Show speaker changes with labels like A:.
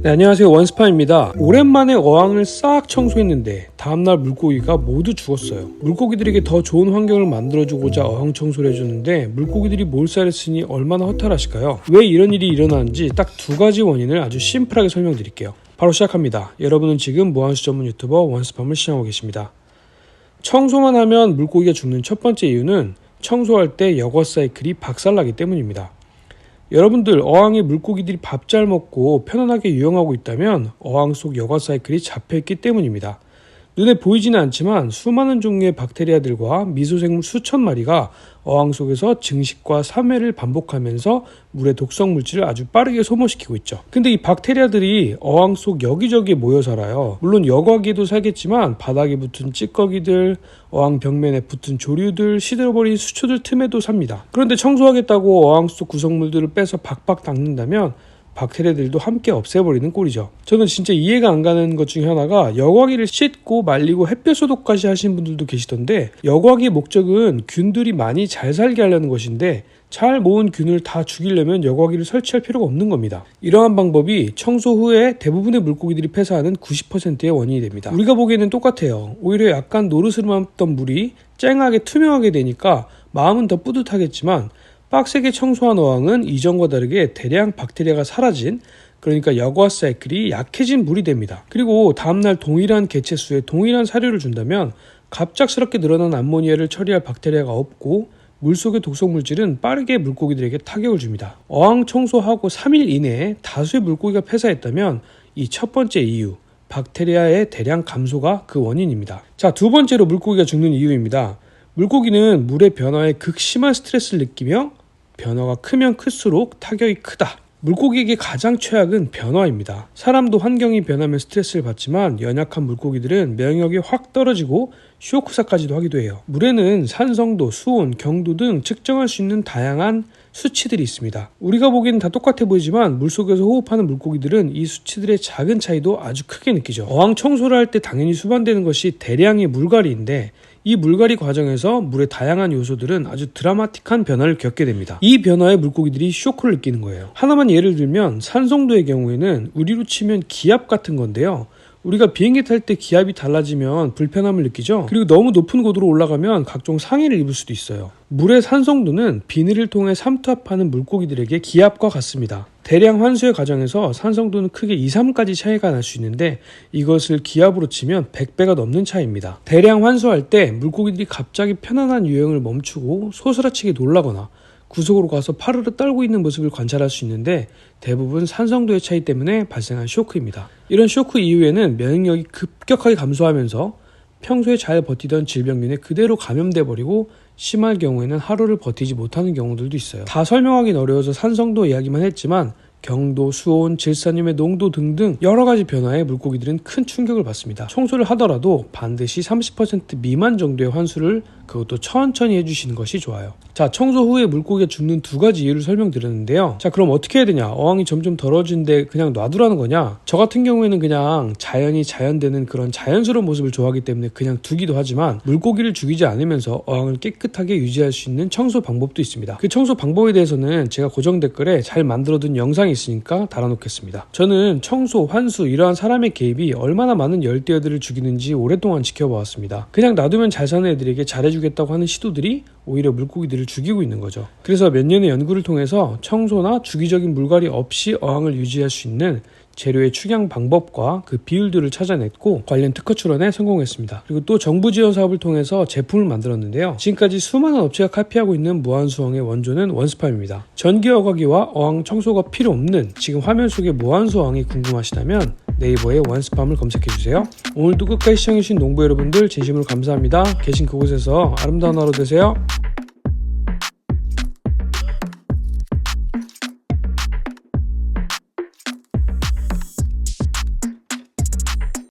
A: 네, 안녕하세요, 원스파입니다. 오랜만에 어항을 싹 청소했는데 다음날 물고기가 모두 죽었어요. 물고기들에게 더 좋은 환경을 만들어주고자 어항 청소를 해줬는데 물고기들이 몰살했으니 얼마나 허탈하실까요? 왜 이런 일이 일어나는지 딱 두 가지 원인을 아주 심플하게 설명드릴게요. 바로 시작합니다. 여러분은 지금 무한수 전문 유튜버 원스팜을 시청하고 계십니다. 청소만 하면 물고기가 죽는 첫 번째 이유는 청소할 때 여과 사이클이 박살나기 때문입니다. 여러분들 어항에 물고기들이 밥 잘 먹고 편안하게 유영하고 있다면 어항 속 여과 사이클이 잡혀있기 때문입니다. 눈에 보이지는 않지만 수많은 종류의 박테리아들과 미소생물 수천 마리가 어항 속에서 증식과 사멸을 반복하면서 물의 독성 물질을 아주 빠르게 소모시키고 있죠. 근데 이 박테리아들이 어항 속 여기저기에 모여 살아요. 물론 여과기에도 살겠지만 바닥에 붙은 찌꺼기들, 어항 벽면에 붙은 조류들, 시들어버린 수초들 틈에도 삽니다. 그런데 청소하겠다고 어항 속 구성물들을 빼서 박박 닦는다면 박테리아들도 함께 없애버리는 꼴이죠. 저는 진짜 이해가 안 가는 것 중에 하나가 여과기를 씻고 말리고 햇볕 소독까지 하시는 분들도 계시던데, 여과기의 목적은 균들이 많이 잘 살게 하려는 것인데 잘 모은 균을 다 죽이려면 여과기를 설치할 필요가 없는 겁니다. 이러한 방법이 청소 후에 대부분의 물고기들이 폐사하는 90%의 원인이 됩니다. 우리가 보기에는 똑같아요. 오히려 약간 노르스름했던 물이 쨍하게 투명하게 되니까 마음은 더 뿌듯하겠지만 빡세게 청소한 어항은 이전과 다르게 대량 박테리아가 사라진, 그러니까 여과 사이클이 약해진 물이 됩니다. 그리고 다음날 동일한 개체수에 동일한 사료를 준다면 갑작스럽게 늘어난 암모니아를 처리할 박테리아가 없고 물속의 독성 물질은 빠르게 물고기들에게 타격을 줍니다. 어항 청소하고 3일 이내에 다수의 물고기가 폐사했다면 이 첫 번째 이유, 박테리아의 대량 감소가 그 원인입니다. 자, 두 번째로 물고기가 죽는 이유입니다. 물고기는 물의 변화에 극심한 스트레스를 느끼며 변화가 크면 클수록 타격이 크다. 물고기에게 가장 최악은 변화입니다. 사람도 환경이 변하면 스트레스를 받지만 연약한 물고기들은 면역력이 확 떨어지고 쇼크사까지도 하기도 해요. 물에는 산성도, 수온, 경도 등 측정할 수 있는 다양한 수치들이 있습니다. 우리가 보기에는 다 똑같아 보이지만 물속에서 호흡하는 물고기들은 이 수치들의 작은 차이도 아주 크게 느끼죠. 어항 청소를 할 때 당연히 수반되는 것이 대량의 물갈이인데, 이 물갈이 과정에서 물의 다양한 요소들은 아주 드라마틱한 변화를 겪게 됩니다. 이 변화에 물고기들이 쇼크를 느끼는 거예요. 하나만 예를 들면 산성도의 경우에는 우리로 치면 기압 같은 건데요. 우리가 비행기 탈 때 기압이 달라지면 불편함을 느끼죠. 그리고 너무 높은 고도로 올라가면 각종 상해를 입을 수도 있어요. 물의 산성도는 비늘을 통해 삼투압하는 물고기들에게 기압과 같습니다. 대량 환수의 과정에서 산성도는 크게 2, 3까지 차이가 날 수 있는데 이것을 기압으로 치면 100배가 넘는 차이입니다. 대량 환수할 때 물고기들이 갑자기 편안한 유형을 멈추고 소스라치게 놀라거나 구석으로 가서 파르르 떨고 있는 모습을 관찰할 수 있는데 대부분 산성도의 차이 때문에 발생한 쇼크입니다. 이런 쇼크 이후에는 면역력이 급격하게 감소하면서 평소에 잘 버티던 질병균에 그대로 감염돼 버리고 심할 경우에는 하루를 버티지 못하는 경우들도 있어요. 다 설명하기는 어려워서 산성도 이야기만 했지만 경도, 수온, 질산염의 농도 등등 여러 가지 변화에 물고기들은 큰 충격을 받습니다. 청소를 하더라도 반드시 30% 미만 정도의 환수를 그것도 천천히 해주시는 것이 좋아요. 자, 청소 후에 물고기가 죽는 두 가지 이유를 설명드렸는데요. 자, 그럼 어떻게 해야 되냐? 어항이 점점 더러워지는데 그냥 놔두라는 거냐? 저 같은 경우에는 그냥 자연이 자연되는 그런 자연스러운 모습을 좋아하기 때문에 그냥 두기도 하지만 물고기를 죽이지 않으면서 어항을 깨끗하게 유지할 수 있는 청소 방법도 있습니다. 그 청소 방법에 대해서는 제가 고정 댓글에 잘 만들어둔 영상이 있으니까 달아놓겠습니다. 저는 청소, 환수 이러한 사람의 개입이 얼마나 많은 열대어들을 죽이는지 오랫동안 지켜보았습니다. 그냥 놔두면 잘 사는 애들에게 잘해주겠다고 하는 시도들이 오히려 물고기들을 죽이고 있는 거죠. 그래서 몇 년의 연구를 통해서 청소나 주기적인 물갈이 없이 어항을 유지할 수 있는 재료의 축양 방법과 그 비율들을 찾아냈고 관련 특허 출원에 성공했습니다. 그리고 또 정부 지원 사업을 통해서 제품을 만들었는데요. 지금까지 수많은 업체가 카피하고 있는 무한수어항의 원조는 원스팜입니다. 전기 여과기와 어항 청소가 필요 없는 지금 화면 속의 무한수어항이 궁금하시다면 네이버에 원스팜을 검색해주세요. 오늘도 끝까지 시청해주신 농부 여러분들 진심으로 감사합니다. 계신 그곳에서 아름다운 하루 되세요.